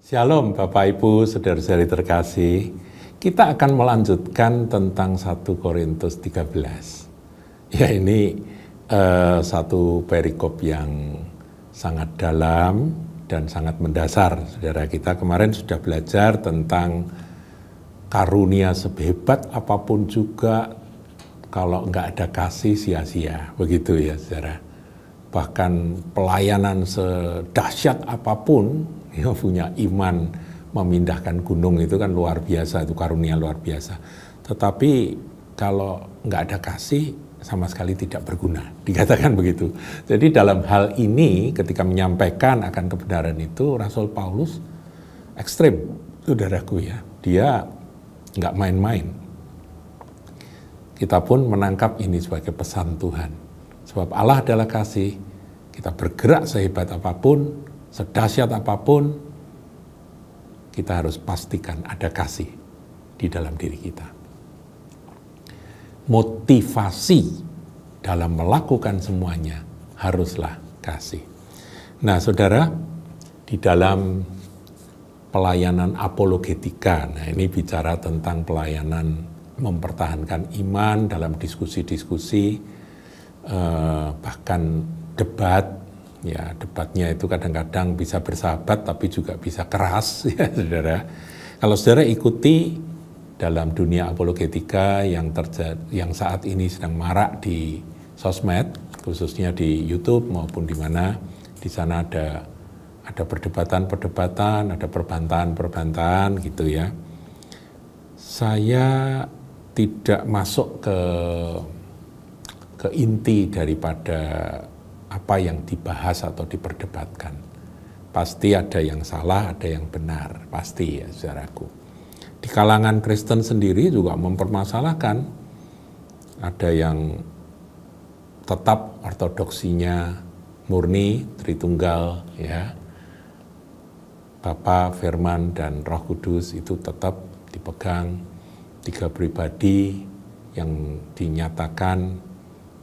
Shalom Bapak Ibu, saudara-saudari terkasih. Kita akan melanjutkan tentang 1 Korintus 13. Ya, ini satu perikop yang sangat dalam dan sangat mendasar. Saudara, kita kemarin sudah belajar tentang karunia sehebat apapun juga, kalau nggak ada kasih sia-sia. Begitu ya saudara. Bahkan pelayanan sedahsyat apapun, ya, punya iman memindahkan gunung itu kan luar biasa, itu karunia luar biasa. Tetapi kalau nggak ada kasih, sama sekali tidak berguna, dikatakan begitu. Jadi dalam hal ini ketika menyampaikan akan kebenaran itu, Rasul Paulus ekstrim, saudaraku ya. Dia nggak main-main. Kita pun menangkap ini sebagai pesan Tuhan. Sebab Allah adalah kasih, kita bergerak sehebat apapun, sedahsyat apapun, kita harus pastikan ada kasih di dalam diri kita. Motivasi dalam melakukan semuanya haruslah kasih. Nah saudara, di dalam pelayanan apologetika, nah ini bicara tentang pelayanan mempertahankan iman dalam diskusi-diskusi, bahkan debat, ya debatnya itu kadang-kadang bisa bersahabat tapi juga bisa keras ya saudara. Kalau saudara ikuti dalam dunia apologetika yang saat ini sedang marak di sosmed, khususnya di YouTube maupun di mana, di sana ada perdebatan-perdebatan, ada perbantahan-perbantahan gitu ya. Saya tidak masuk ke inti daripada apa yang dibahas atau diperdebatkan. Pasti ada yang salah, ada yang benar, pasti ya saudaraku. Di kalangan Kristen sendiri juga mempermasalahkan, ada yang tetap ortodoksinya murni, Tritunggal ya. Bapa, Firman, dan Roh Kudus itu tetap dipegang, 3 pribadi yang dinyatakan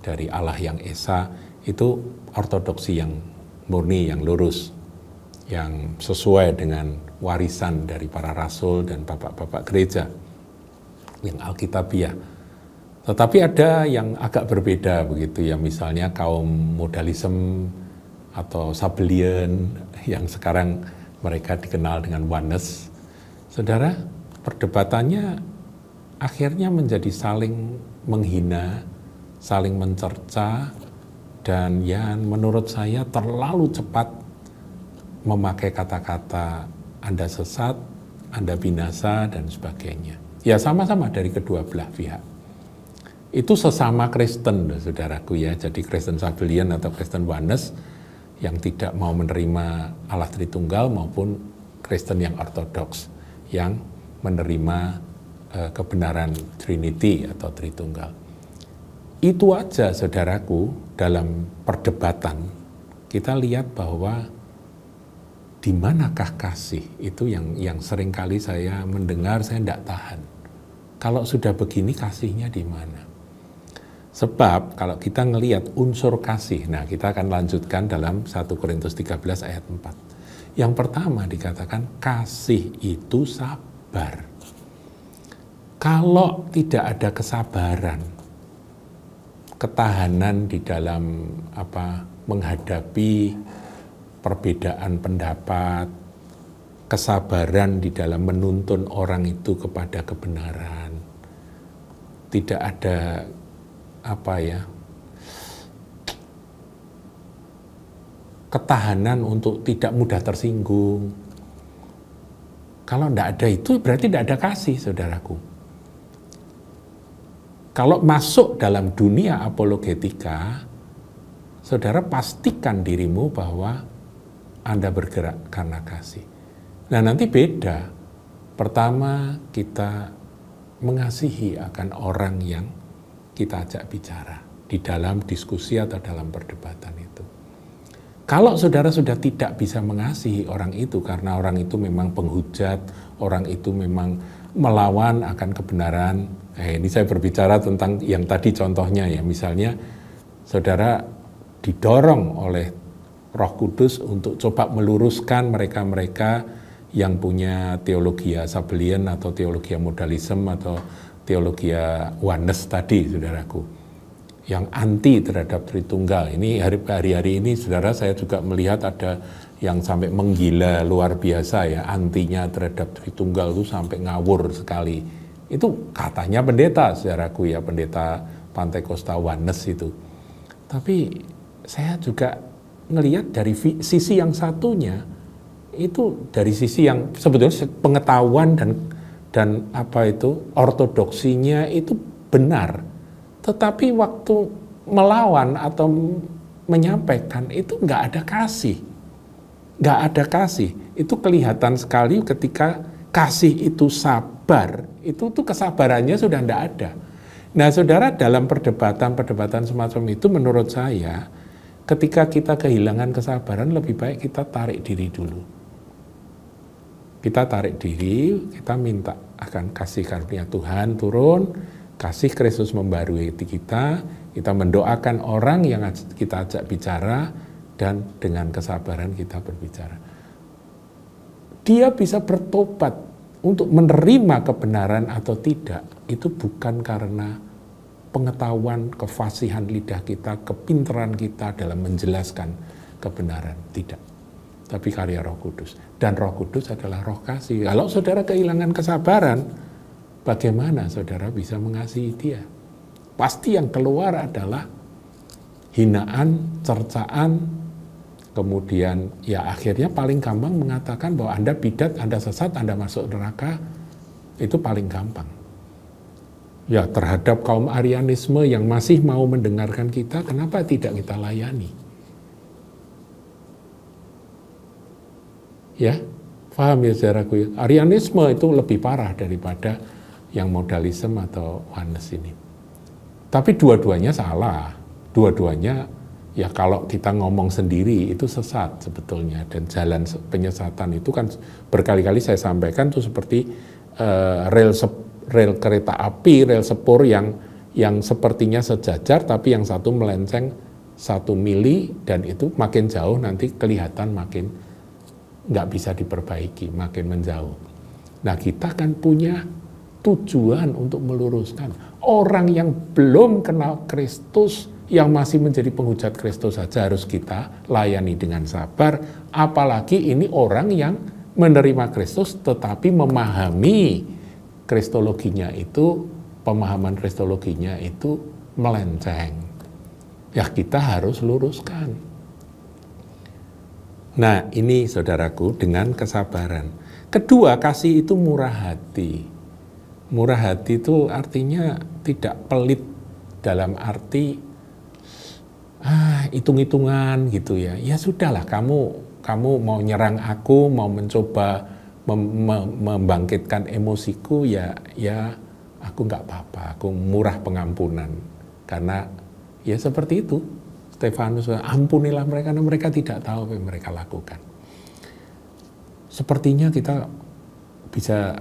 dari Allah yang Esa, itu ortodoksi yang murni, yang lurus, yang sesuai dengan warisan dari para rasul dan bapak-bapak gereja, yang Alkitabiah. Tetapi ada yang agak berbeda begitu ya, misalnya kaum modalisme atau Sabellian yang sekarang mereka dikenal dengan oneness. Saudara, perdebatannya akhirnya menjadi saling menghina, saling mencerca, dan yang menurut saya terlalu cepat memakai kata-kata Anda sesat, Anda binasa, dan sebagainya. Ya sama-sama dari kedua belah pihak. Itu sesama Kristen, saudaraku ya. Jadi Kristen Sabellian atau Kristen Oneness yang tidak mau menerima Allah Tritunggal maupun Kristen yang ortodoks yang menerima kebenaran Trinity atau Tritunggal. Itu aja saudaraku, dalam perdebatan kita lihat bahwa di manakah kasih, itu yang seringkali saya mendengar, saya tidak tahan. Kalau sudah begini kasihnya di mana? Sebab kalau kita ngelihat unsur kasih, nah kita akan lanjutkan dalam 1 Korintus 13 ayat 4. Yang pertama dikatakan kasih itu sabar. Kalau tidak ada kesabaran, ketahanan di dalam menghadapi perbedaan pendapat, kesabaran di dalam menuntun orang itu kepada kebenaran, tidak ada ketahanan untuk tidak mudah tersinggung. Kalau tidak ada itu berarti tidak ada kasih, saudaraku. Kalau masuk dalam dunia apologetika, saudara pastikan dirimu bahwa Anda bergerak karena kasih. Nah nanti beda. Pertama kita mengasihi akan orang yang kita ajak bicara di dalam diskusi atau dalam perdebatan itu. Kalau saudara sudah tidak bisa mengasihi orang itu karena orang itu memang penghujat, orang itu memang melawan akan kebenaran. Ini saya berbicara tentang yang tadi contohnya ya, misalnya saudara didorong oleh Roh Kudus untuk coba meluruskan mereka-mereka yang punya teologia Sabellian atau teologia modalisme atau teologia oneness tadi, saudaraku, yang anti terhadap Tritunggal. Ini hari-hari ini, saudara, saya juga melihat ada yang sampai menggila luar biasa ya, antinya terhadap Tritunggal itu sampai ngawur sekali. Itu katanya pendeta, saudaraku ya, pendeta Pantai Costa Oneness itu. Tapi saya juga ngelihat dari sisi yang satunya, itu dari sisi yang sebetulnya pengetahuan dan apa itu ortodoksinya itu benar, tetapi waktu melawan atau menyampaikan itu nggak ada kasih, itu kelihatan sekali ketika kasih itu sabar, itu tuh kesabarannya sudah nggak ada. Nah, saudara, dalam perdebatan semacam itu menurut saya, ketika kita kehilangan kesabaran, lebih baik kita tarik diri dulu. Kita tarik diri, kita minta akan kasih karunia Tuhan turun, kasih Kristus membarui kita mendoakan orang yang kita ajak bicara, dan dengan kesabaran kita berbicara. Dia bisa bertobat untuk menerima kebenaran atau tidak, itu bukan karena pengetahuan, kefasihan lidah kita, kepintaran kita dalam menjelaskan kebenaran, tidak. Tapi karya Roh Kudus. Dan Roh Kudus adalah roh kasih. Kalau saudara kehilangan kesabaran, bagaimana saudara bisa mengasihi dia? Pasti yang keluar adalah hinaan, cercaan, kemudian ya akhirnya paling gampang mengatakan bahwa Anda bidat, Anda sesat, Anda masuk neraka. Itu paling gampang. Ya, terhadap kaum Arianisme yang masih mau mendengarkan kita, kenapa tidak kita layani? Ya, paham ya saudaraku? Arianisme itu lebih parah daripada yang modalisme atau oneness ini. Tapi dua-duanya salah. Dua-duanya ya kalau kita ngomong sendiri itu sesat sebetulnya. Dan jalan penyesatan itu kan berkali-kali saya sampaikan tuh seperti rel kereta api, rel sepur yang sepertinya sejajar tapi yang satu melenceng 1 mili, dan itu makin jauh nanti kelihatan makin nggak bisa diperbaiki, makin menjauh. Nah, kita kan punya tujuan untuk meluruskan. Orang yang belum kenal Kristus, yang masih menjadi penghujat Kristus saja harus kita layani dengan sabar, apalagi ini orang yang menerima Kristus tetapi memahami kristologinya itu, pemahaman kristologinya itu melenceng. Ya, kita harus luruskan. Nah, ini saudaraku, dengan kesabaran. Kedua, kasih itu murah hati. Murah hati itu artinya tidak pelit dalam arti hitung-hitungan gitu ya. Ya sudahlah, kamu mau nyerang aku, mau mencoba membangkitkan emosiku, ya aku nggak apa-apa, aku murah pengampunan. Karena ya seperti itu. Stefanus, ampunilah mereka karena mereka tidak tahu apa yang mereka lakukan. Sepertinya kita bisa,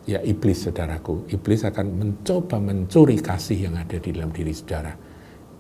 ya iblis saudaraku, iblis akan mencoba mencuri kasih yang ada di dalam diri saudara.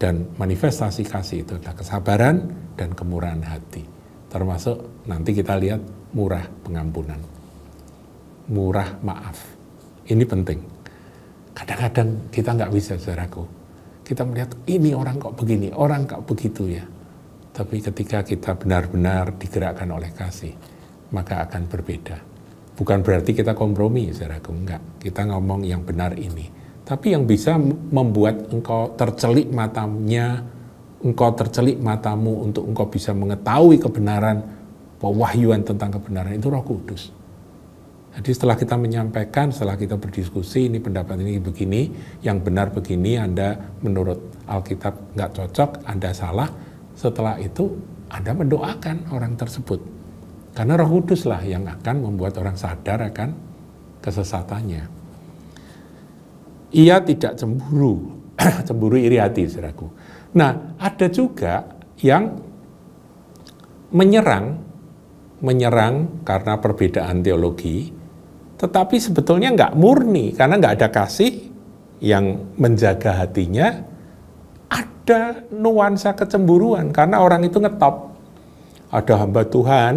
Dan manifestasi kasih itu adalah kesabaran dan kemurahan hati. Termasuk nanti kita lihat murah pengampunan, murah maaf. Ini penting. Kadang-kadang kita nggak bisa saudaraku. Kita melihat ini orang kok begini, orang kok begitu ya. Tapi ketika kita benar-benar digerakkan oleh kasih, maka akan berbeda. Bukan berarti kita kompromi, saudaraku, enggak. Kita ngomong yang benar ini. Tapi yang bisa membuat engkau tercelik matamu untuk engkau bisa mengetahui kebenaran, pewahyuan tentang kebenaran itu Roh Kudus. Jadi setelah kita menyampaikan, setelah kita berdiskusi, ini pendapat ini begini, yang benar begini, Anda menurut Alkitab nggak cocok, Anda salah. Setelah itu Anda mendoakan orang tersebut. Karena Roh Kudus lah yang akan membuat orang sadar akan kesesatannya. Ia tidak cemburu, cemburu iri hati, saudaraku. Nah, ada juga yang menyerang karena perbedaan teologi, tetapi sebetulnya nggak murni, karena nggak ada kasih yang menjaga hatinya, ada nuansa kecemburuan, karena orang itu ngetop. Ada hamba Tuhan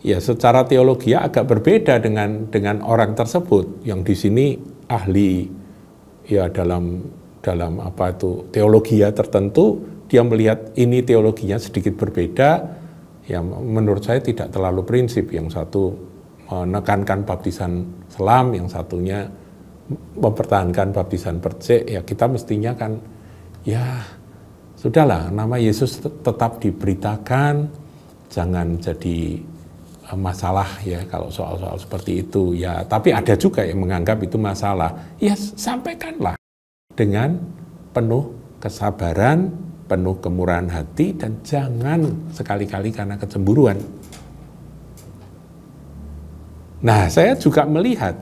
ya secara teologi agak berbeda dengan orang tersebut yang di sini ahli ya dalam apa itu teologi tertentu, dia melihat ini teologinya sedikit berbeda, ya menurut saya tidak terlalu prinsip. Yang satu menekankan baptisan selam, yang satunya mempertahankan baptisan percik. Ya kita mestinya kan ya sudahlah, nama Yesus tetap diberitakan, jangan jadi masalah ya kalau soal-soal seperti itu ya. Tapi ada juga yang menganggap itu masalah. Ya sampaikanlah dengan penuh kesabaran, penuh kemurahan hati, dan jangan sekali-kali karena kecemburuan. Nah, saya juga melihat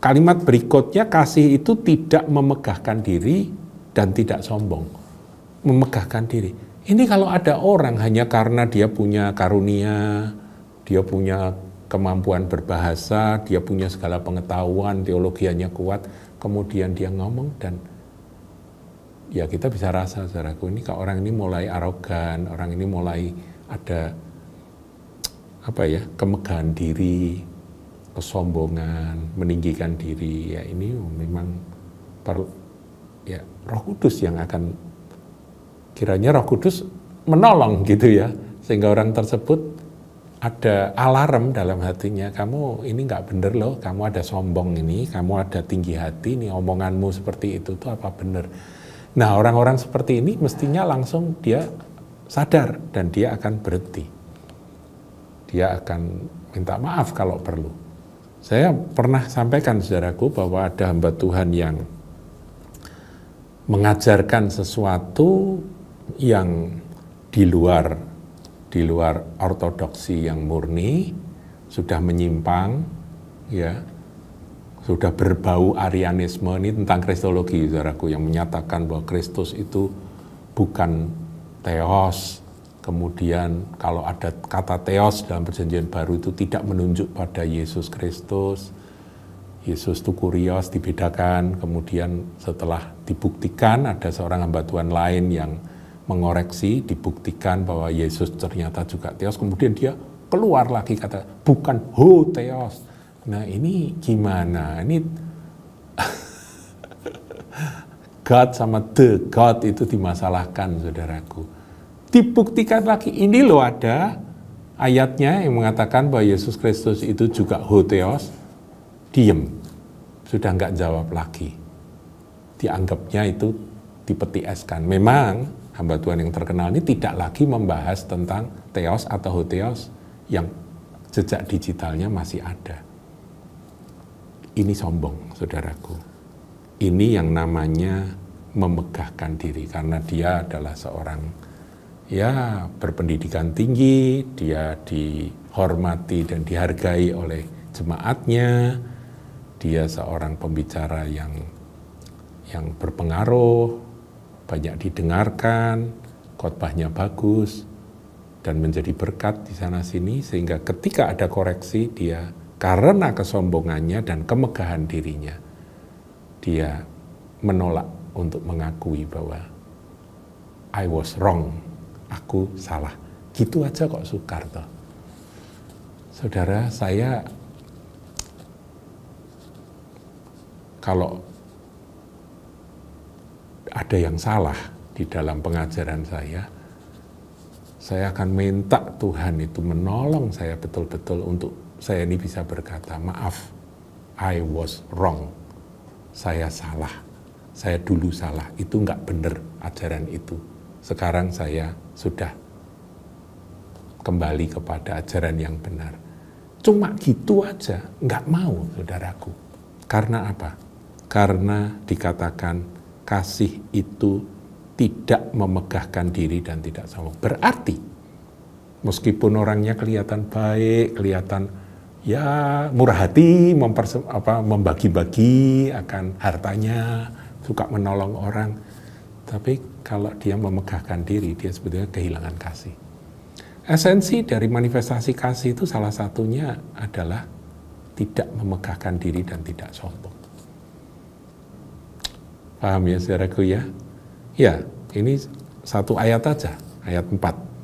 kalimat berikutnya, kasih itu tidak memegahkan diri dan tidak sombong. Memegahkan diri. Ini kalau ada orang hanya karena dia punya karunia, dia punya kemampuan berbahasa, dia punya segala pengetahuan, teologianya kuat, kemudian dia ngomong, dan ya kita bisa rasa, saudaraku, ini kalau orang ini mulai arogan, orang ini mulai ada apa ya, kemegahan diri, kesombongan, meninggikan diri, ya ini memang ya Roh Kudus yang akan, kiranya Roh Kudus menolong gitu ya, sehingga orang tersebut ada alarm dalam hatinya, kamu ini nggak bener loh, kamu ada sombong ini, kamu ada tinggi hati, nih omonganmu seperti itu tuh apa bener. Nah orang-orang seperti ini mestinya langsung dia sadar dan dia akan berhenti. Dia akan minta maaf kalau perlu. Saya pernah sampaikan, saudaraku, bahwa ada hamba Tuhan yang mengajarkan sesuatu yang di luar ortodoksi yang murni, sudah menyimpang, ya, sudah berbau Arianisme. Ini tentang kristologi, saudaraku, yang menyatakan bahwa Kristus itu bukan theos. Kemudian kalau ada kata theos dalam perjanjian baru itu tidak menunjuk pada Yesus Kristus. Yesus itu kurios, dibedakan. Kemudian setelah dibuktikan, ada seorang hamba Tuhan lain yang mengoreksi, dibuktikan bahwa Yesus ternyata juga theos, kemudian dia keluar lagi kata bukan ho theos. Nah ini gimana? Ini God sama the God itu dimasalahkan, saudaraku. Dibuktikan lagi, ini loh ada ayatnya yang mengatakan bahwa Yesus Kristus itu juga ho theos, diem, sudah nggak jawab lagi. Dianggapnya itu dipeti eskan. Memang hamba Tuhan yang terkenal ini tidak lagi membahas tentang theos atau hotheos yang jejak digitalnya masih ada. Ini sombong, saudaraku. Ini yang namanya memegahkan diri, karena dia adalah seorang ya berpendidikan tinggi, dia dihormati dan dihargai oleh jemaatnya, dia seorang pembicara yang berpengaruh, banyak didengarkan, khotbahnya bagus, dan menjadi berkat di sana-sini, sehingga ketika ada koreksi, dia karena kesombongannya dan kemegahan dirinya, dia menolak untuk mengakui bahwa I was wrong, aku salah. Gitu aja kok sukar toh. Saudara, saya kalau ada yang salah di dalam pengajaran saya akan minta Tuhan itu menolong saya betul-betul untuk saya ini bisa berkata, maaf, I was wrong, saya salah, saya dulu salah, itu nggak benar ajaran itu. Sekarang saya sudah kembali kepada ajaran yang benar. Cuma gitu aja, nggak mau, saudaraku. Karena apa? Karena dikatakan kasih itu tidak memegahkan diri dan tidak sombong. Berarti meskipun orangnya kelihatan baik, kelihatan ya murah hati, membagi-bagi akan hartanya, suka menolong orang, tapi kalau dia memegahkan diri, dia sebetulnya kehilangan kasih. Esensi dari manifestasi kasih itu salah satunya adalah tidak memegahkan diri dan tidak sombong. Paham ya, saudaraku ya? Ya, ini satu ayat aja, ayat 4.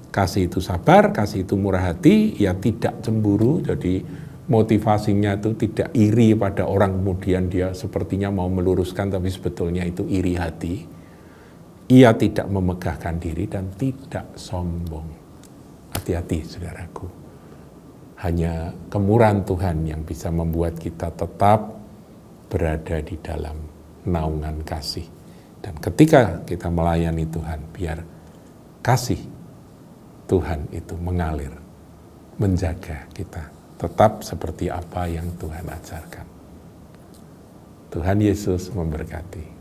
Kasih itu sabar, kasih itu murah hati, ia tidak cemburu, jadi motivasinya itu tidak iri pada orang, kemudian dia sepertinya mau meluruskan, tapi sebetulnya itu iri hati. Ia tidak memegahkan diri dan tidak sombong. Hati-hati saudaraku. Hanya kemurahan Tuhan yang bisa membuat kita tetap berada di dalam naungan kasih. Dan ketika kita melayani Tuhan, biar kasih Tuhan itu mengalir, menjaga kita tetap seperti apa yang Tuhan ajarkan. Tuhan Yesus memberkati.